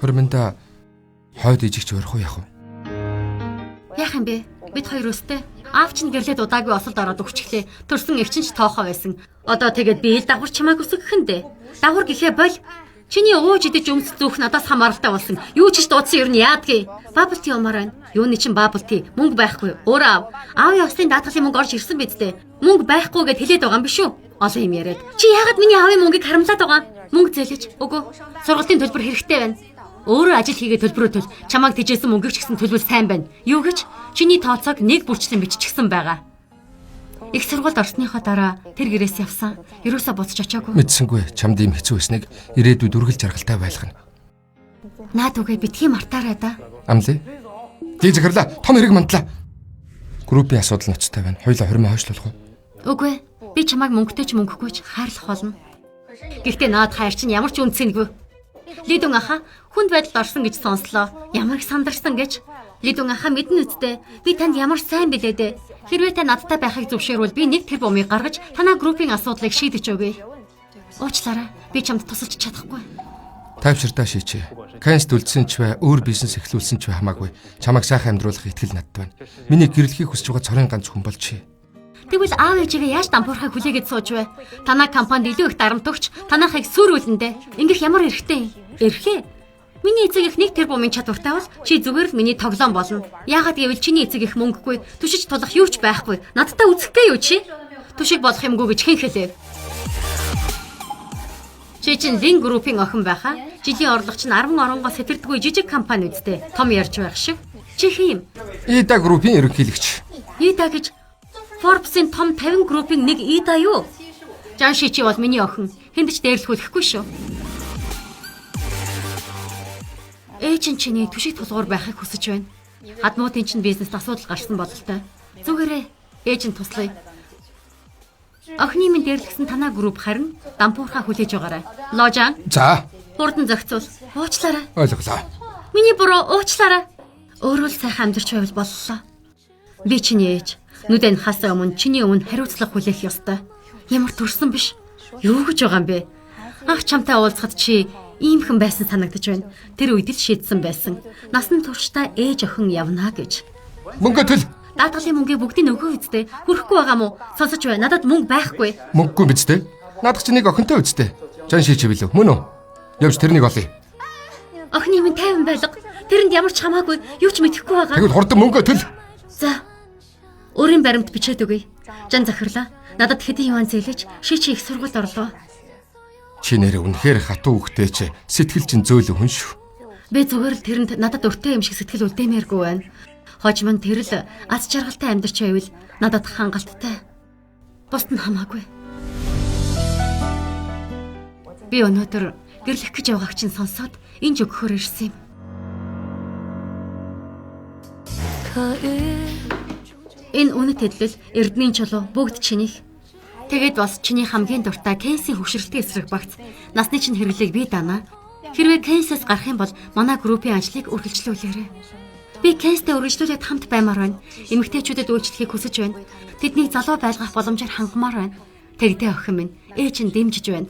Хормонда хойд ижигч өрөх үү яах вэ? Яах юм бэ? Бид хоёр өстэй. Аав чинь гэрлээд удаагүй осолд ороод өгчихлээ. Төрсөн эгчин ч тоохоо байсан. Одоо тэгээд би ил дагвар чамайг үсгэхэндээ. Дагвар гэхээ бол чиний ууж идэж өмс зүүх надаас хамааралтай болсон. Юу ч дуудсан ер нь яадгийг. Bubble tea умаар байна. Юуны чинь bubble tea? Мөнгө байхгүй. Өөр аав. Аавын ослын даатгалын мөнгө орж ирсэн биз дээ. Мөнгө байхгүй гэд хэлээд байгаа юм биш үү? Олон юм яриад. Чи яагаад миний аавын мөнгийг харамлаад байгаа? Мөнгө зээлэж. Үгүй. Сургалтын төлбөр хэрэгтэй байна. Өөрөө ажил хийгээд төлбөрөө төл. Чамайг тэжээсэн мөнгөч гэсэн төлбөр сайн байна. Юу гэж? Чиний тооцоог нэг бүрчлэн биччихсэн байгаа. Их сургуульд орсныхоо дараа тэр гэрээс явсан. Ерөөсөө буцаж очиагүй. Мэдсэнгүй. Чамд ийм хэцүү байсныг ирээдүйд үргэлж жаргалтай байлгана. Наад үгээ битгий мартаарай да. Амлий. Ди захирлаа. Том хэрэг мандлаа. Группийн асуудал ноцтой байна. Хоёулаа хормоо хойшлуулах уу? Үгүй. Би чамайг мөнгөтэй ч мөнгөгүй ч хайрлах болно. Гэхдээ наад хайр чинь ямар ч үнцэнгүй. Лидүн аха хүнд байдалд орсон гэж сонслоо. Ямар их сандарсан гэж. Лидүн аха мэднэ үсттэй. Би танд ямар сайн билээ дээ. Хэрвээ та надтай байхыг зөвшөөрвөл би нэг тэр бомыг гаргаж танаа группийн асуудлыг шийдэж өгье. Уучлаарай. Би чамд тусалж чадахгүй. Тайвширтаа шийчээ. Кэнст үлдсэн ч бай, өөр бизнес эхлүүлсэн ч бай хамаагүй. Чамайг сайхан амьдруулах итгэл надад байна. Миний гэрлэхийг хүсэж байгаа цорын ганц хүн бол чи. Тэгвэл аав ээжигээ яаж дампуурхай хүлээгээд сууж вэ? Танаа компанид илүү их дарамтгч, танаахыг сүрүүлэндэ. Ингэх ямар эрхтэй юм? Эрхээ. Миний эцэг их нэг тэрбумын чадвартай бол чи зүгээр л миний тоглоом болно. Яагаад гэвэл чиний эцэг их мөнгөгүй, түшиж тулах юу ч байхгүй. Надтай үзэхгүй юу чи? Түшиг болох юмгүй гэж хэн хэлэв? Чи чинь Lin группийн охин байхаа. Жилийн орлого чинь 10 оронгоос хэтэрдэггүй жижиг компани үстэй. Том ярьж байх шиг. Чи хэм? Ида группийн ерөнхийлөгч. Ида гэж Forbes-ийн том 50 группийн нэг Ида юу? Жанши чи бол миний охин. Хэнд ч дээрлэхүүлэхгүй шүү. Ээж нь чиний түшиг тулгуур байхыг хүсэж байна. Хадмуудын чинь бизнест асуудал гарсан бололтой. Зүгээрээ ээж нь туслая. Охины минь дээрлэгсэн танаа групп харин дампуурхаа хүлээж байгаарай. Ложан. За. Хурдан зохицуул. Уучлаарай. Ойлголоо. Миний буруу уучлаарай. Өөрөө л сайхан амьдарч байвал боллоо. Би чиний ээж. Нүдэн хасаа өмнө чиний өмнө хариуцлага хүлээх ёстой. Ямар төрсөн биш. Юу гэж байгаа юм бэ? Ах чамтай уулзахад чи иймхэн байсан санагдаж байна. Тэр үед л шийдсэн байсан. Насан туршдаа ээж охин явна гэж. Мөнгө төл. Даатгалын мөнгийг бүгдийг өгөө үсттэй. Хүрхгүй байгаа мó? Сонсож бай. Надад мөнгө байхгүй. Мөнгөгүй биз дээ. Наадах чи нэг охинтой үсттэй. Жан шийч билүү? Мөн үү? Явж тэрнийг олъё. Охины минь 50 байлга. Тэрэнд ямар ч хамаагүй юу ч мэдэхгүй байгаа. Тэгвэл хурдан мөнгө төл. За. Өөрийн баримт бичээд өгье. Жан захирлаа. Надад хэдийн юан зээлэж шийчи их сургуульд орлоо. Чи нэрээ үнэхээр хатуу хөхтэй ч сэтгэл чинь зөөлөн хүн шүү. Би зүгээр л тэрэнд надад өртөө юм шиг сэтгэл үлдээмээргүй байна. Хожим нь тэр л аз жаргалтай амьдарч байвал надад хангалттай. Бусд нь хамаагүй. Би өнөөдөр гэрлэх гэж явгааг чинь сонсоод энэ өгөхөр ирсэн юм. Энэ үнэт хэдлэл Эрдмийн чулуу бүгд чинийх. Тэгээд бас чиний хамгийн дуртай Кэнсийн хөвшрэлтийн эсрэг багц. Насны чинь хэрэглээг би даана. Хэрвээ Кэнсээс гарах юм бол манай группийн ажлыг үргэлжлүүлээрэй. Би Кэнстэй үргэлжлүүлээд хамт баймаар байна. Эмэгтэйчүүдэд үйлчлэхийг хүсэж байна. Тэднийг залуу байлгах боломжоор хангамаар байна. Тэгдэ охин минь ээж нь дэмжиж байна.